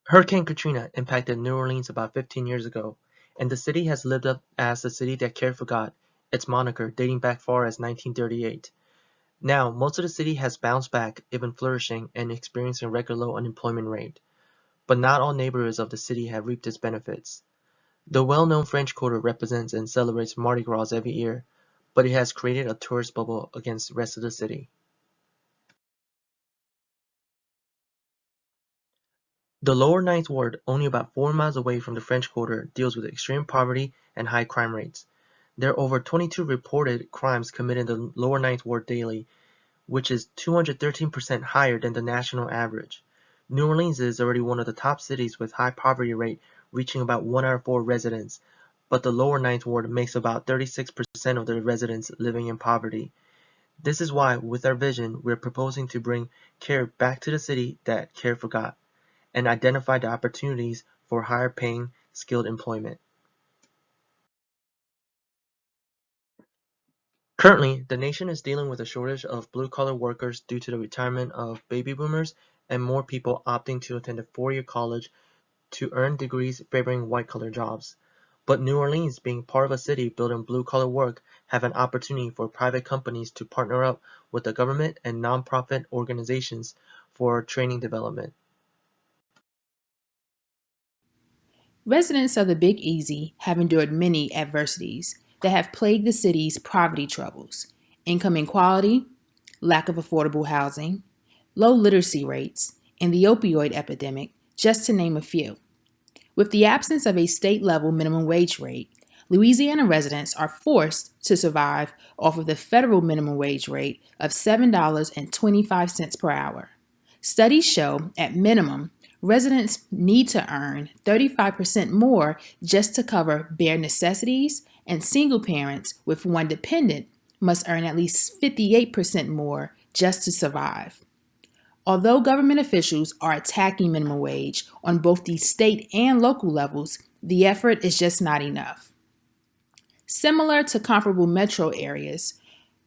Hurricane Katrina impacted New Orleans about 15 years ago, and the city has lived up as the city that cared for God, its moniker dating back far as 1938. Now, most of the city has bounced back, even flourishing and experiencing a record low unemployment rate. But not all neighborhoods of the city have reaped its benefits. The well-known French Quarter represents and celebrates Mardi Gras every year, but it has created a tourist bubble against the rest of the city. The Lower Ninth Ward, only about 4 miles away from the French Quarter, deals with extreme poverty and high crime rates. There are over 22 reported crimes committed in the Lower Ninth Ward daily, which is 213% higher than the national average. New Orleans is already one of the top cities with high poverty rate, reaching about 1 out of 4 residents, but the Lower Ninth Ward makes about 36% of the residents living in poverty. This is why, with our vision, we're proposing to bring care back to the city that care forgot, and identify the opportunities for higher paying, skilled employment. Currently, the nation is dealing with a shortage of blue-collar workers due to the retirement of baby boomers and more people opting to attend a four-year college to earn degrees favoring white-collar jobs. But New Orleans, being part of a city built on blue-collar work, have an opportunity for private companies to partner up with the government and nonprofit organizations for training development. Residents of the Big Easy have endured many adversities that have plagued the city's poverty troubles: income inequality, lack of affordable housing, low literacy rates, and the opioid epidemic, just to name a few. With the absence of a state level minimum wage rate, Louisiana residents are forced to survive off of the federal minimum wage rate of $7.25 per hour. Studies show, at minimum, residents need to earn 35% more just to cover bare necessities, and single parents with one dependent must earn at least 58% more just to survive. Although government officials are attacking minimum wage on both the state and local levels, the effort is just not enough. Similar to comparable metro areas,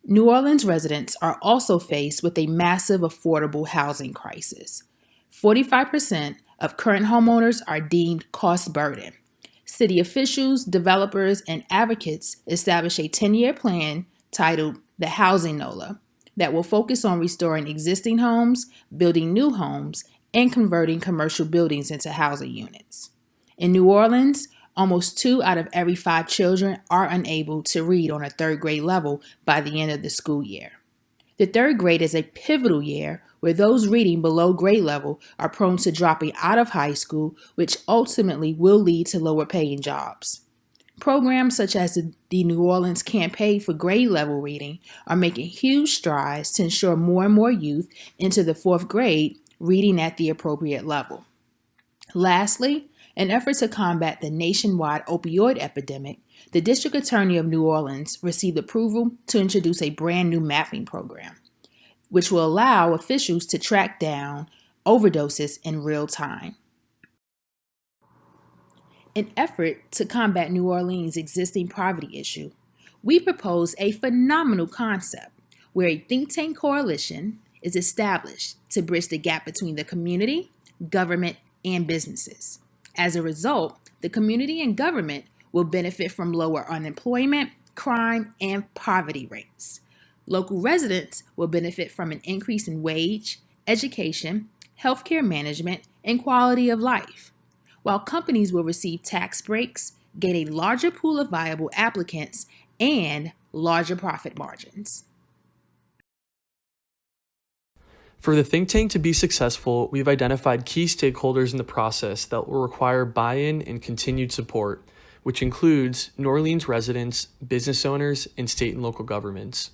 New Orleans residents are also faced with a massive affordable housing crisis. 45% of current homeowners are deemed cost burden. City officials, developers, and advocates establish a 10-year plan titled the Housing NOLA that will focus on restoring existing homes, building new homes, and converting commercial buildings into housing units. In New Orleans, almost 2 out of every 5 children are unable to read on a third grade level by the end of the school year. The third grade is a pivotal year where those reading below grade level are prone to dropping out of high school, which ultimately will lead to lower paying jobs. Programs such as the New Orleans Campaign for Grade Level Reading are making huge strides to ensure more and more youth enter the fourth grade reading at the appropriate level. Lastly, in effort to combat the nationwide opioid epidemic, the District Attorney of New Orleans received approval to introduce a brand new mapping program, which will allow officials to track down overdoses in real time. In effort to combat New Orleans' existing poverty issue, we propose a phenomenal concept where a think tank coalition is established to bridge the gap between the community, government, and businesses. As a result, the community and government will benefit from lower unemployment, crime, and poverty rates. Local residents will benefit from an increase in wage, education, healthcare management, and quality of life, while companies will receive tax breaks, gain a larger pool of viable applicants, and larger profit margins. For the think tank to be successful, we've identified key stakeholders in the process that will require buy-in and continued support, which includes New Orleans residents, business owners, and state and local governments.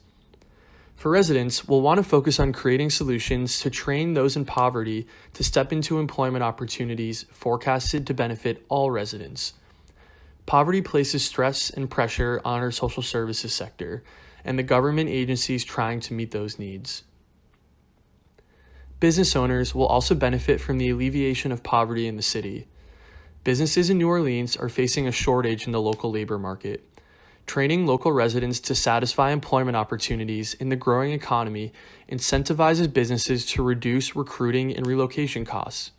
For residents, we'll want to focus on creating solutions to train those in poverty to step into employment opportunities forecasted to benefit all residents. Poverty places stress and pressure on our social services sector and the government agencies trying to meet those needs. Business owners will also benefit from the alleviation of poverty in the city. Businesses in New Orleans are facing a shortage in the local labor market. Training local residents to satisfy employment opportunities in the growing economy incentivizes businesses to reduce recruiting and relocation costs.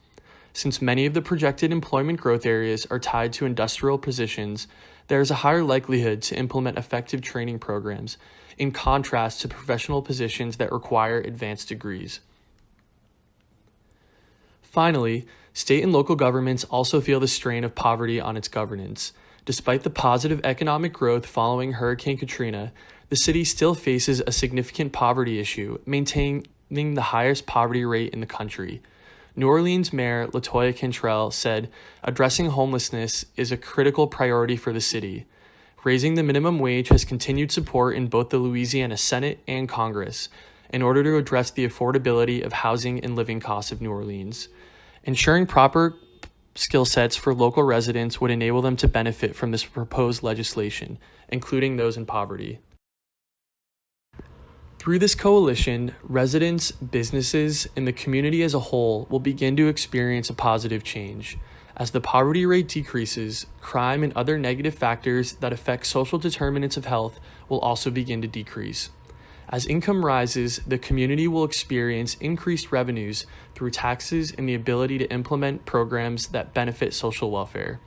Since many of the projected employment growth areas are tied to industrial positions, there is a higher likelihood to implement effective training programs, in contrast to professional positions that require advanced degrees. Finally, state and local governments also feel the strain of poverty on its governance. Despite the positive economic growth following Hurricane Katrina, the city still faces a significant poverty issue, maintaining the highest poverty rate in the country. New Orleans Mayor LaToya Cantrell said, "Addressing homelessness is a critical priority for the city. Raising the minimum wage has continued support in both the Louisiana Senate and Congress in order to address the affordability of housing and living costs of New Orleans. Ensuring proper skill sets for local residents would enable them to benefit from this proposed legislation, including those in poverty." Through this coalition, residents, businesses, and the community as a whole will begin to experience a positive change. As the poverty rate decreases, crime and other negative factors that affect social determinants of health will also begin to decrease. As income rises, the community will experience increased revenues through taxes and the ability to implement programs that benefit social welfare.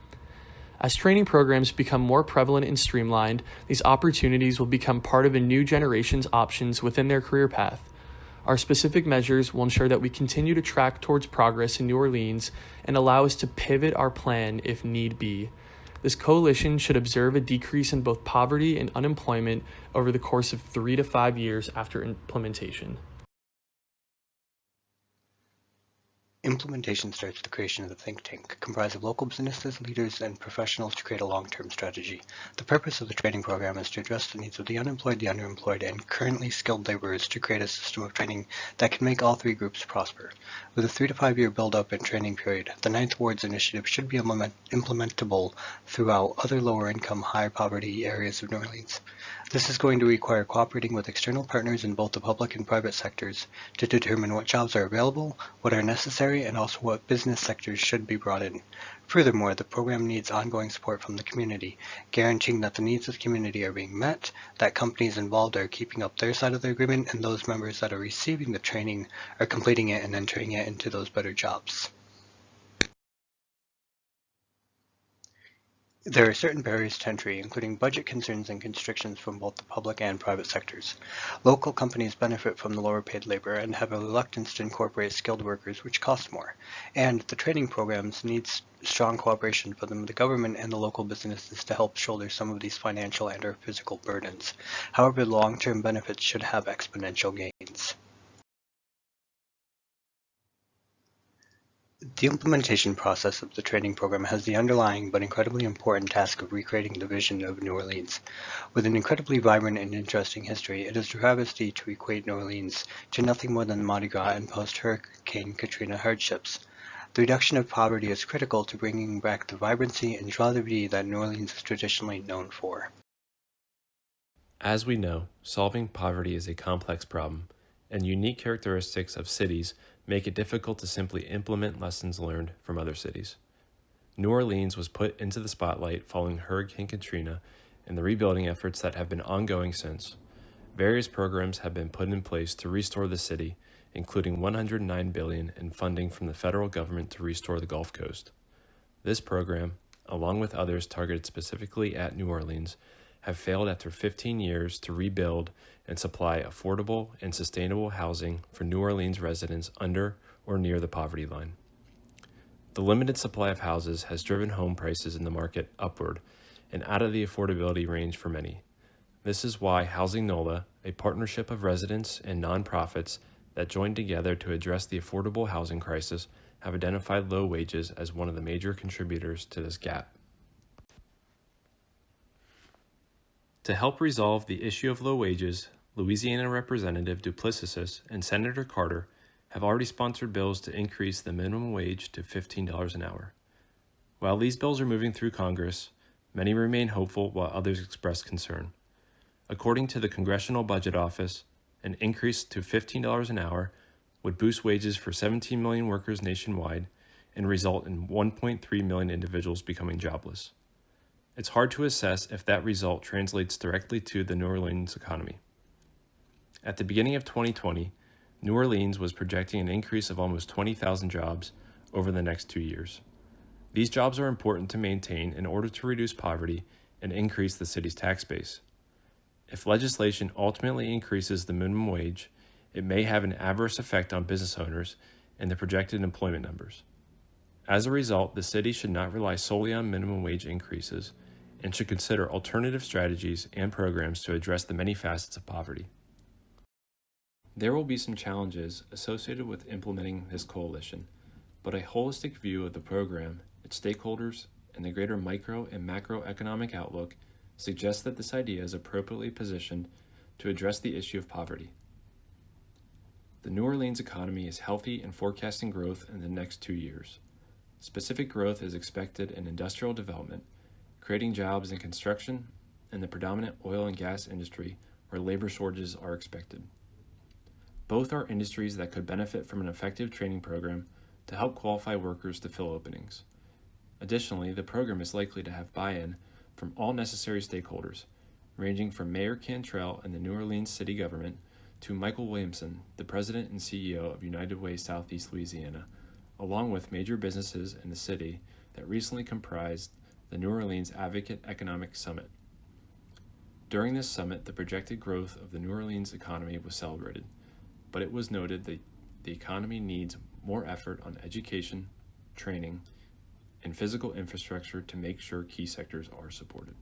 As training programs become more prevalent and streamlined, these opportunities will become part of a new generation's options within their career path. Our specific measures will ensure that we continue to track towards progress in New Orleans and allow us to pivot our plan if need be. This coalition should observe a decrease in both poverty and unemployment over the course of 3 to 5 years after implementation. Implementation starts with the creation of the think tank, comprised of local businesses, leaders, and professionals to create a long-term strategy. The purpose of the training program is to address the needs of the unemployed, the underemployed, and currently skilled laborers to create a system of training that can make all three groups prosper. With a 3 to 5 year build-up and training period, the Ninth Ward's initiative should be implementable throughout other lower-income, high-poverty areas of New Orleans. This is going to require cooperating with external partners in both the public and private sectors to determine what jobs are available, what are necessary, and also what business sectors should be brought in. Furthermore, the program needs ongoing support from the community, guaranteeing that the needs of the community are being met, that companies involved are keeping up their side of the agreement, and those members that are receiving the training are completing it and entering it into those better jobs. There are certain barriers to entry, including budget concerns and constrictions from both the public and private sectors. Local companies benefit from the lower paid labor and have a reluctance to incorporate skilled workers, which cost more. And the training programs needs strong cooperation from the government and the local businesses to help shoulder some of these financial and or physical burdens. However, the long-term benefits should have exponential gains. The implementation process of the training program has the underlying but incredibly important task of recreating the vision of New Orleans. With an incredibly vibrant and interesting history, it is a travesty to equate New Orleans to nothing more than Mardi Gras and post-Hurricane Katrina hardships. The reduction of poverty is critical to bringing back the vibrancy and joie de vivre that New Orleans is traditionally known for. As we know, solving poverty is a complex problem, and unique characteristics of cities make it difficult to simply implement lessons learned from other cities. New Orleans was put into the spotlight following Hurricane Katrina and the rebuilding efforts that have been ongoing since. Various programs have been put in place to restore the city, including $109 billion in funding from the federal government to restore the Gulf Coast. This program, along with others targeted specifically at New Orleans, have failed after 15 years to rebuild and supply affordable and sustainable housing for New Orleans residents under or near the poverty line. The limited supply of houses has driven home prices in the market upward and out of the affordability range for many. This is why Housing NOLA, a partnership of residents and nonprofits that joined together to address the affordable housing crisis, have identified low wages as one of the major contributors to this gap. To help resolve the issue of low wages, Louisiana Representative Duplessis and Senator Carter have already sponsored bills to increase the minimum wage to $15 an hour. While these bills are moving through Congress, many remain hopeful while others express concern. According to the Congressional Budget Office, an increase to $15 an hour would boost wages for 17 million workers nationwide and result in 1.3 million individuals becoming jobless. It's hard to assess if that result translates directly to the New Orleans economy. At the beginning of 2020, New Orleans was projecting an increase of almost 20,000 jobs over the next 2 years. These jobs are important to maintain in order to reduce poverty and increase the city's tax base. If legislation ultimately increases the minimum wage, it may have an adverse effect on business owners and the projected employment numbers. As a result, the city should not rely solely on minimum wage increases and should consider alternative strategies and programs to address the many facets of poverty. There will be some challenges associated with implementing this coalition, but a holistic view of the program, its stakeholders, and the greater micro and macroeconomic outlook suggests that this idea is appropriately positioned to address the issue of poverty. The New Orleans economy is healthy and forecasting growth in the next 2 years. Specific growth is expected in industrial development, creating jobs in construction and the predominant oil and gas industry where labor shortages are expected. Both are industries that could benefit from an effective training program to help qualify workers to fill openings. Additionally, the program is likely to have buy-in from all necessary stakeholders, ranging from Mayor Cantrell and the New Orleans city government to Michael Williamson, the president and CEO of United Way Southeast Louisiana, along with major businesses in the city that recently comprised the New Orleans Advocate Economic Summit. During this summit, the projected growth of the New Orleans economy was celebrated, but it was noted that the economy needs more effort on education, training, and physical infrastructure to make sure key sectors are supported.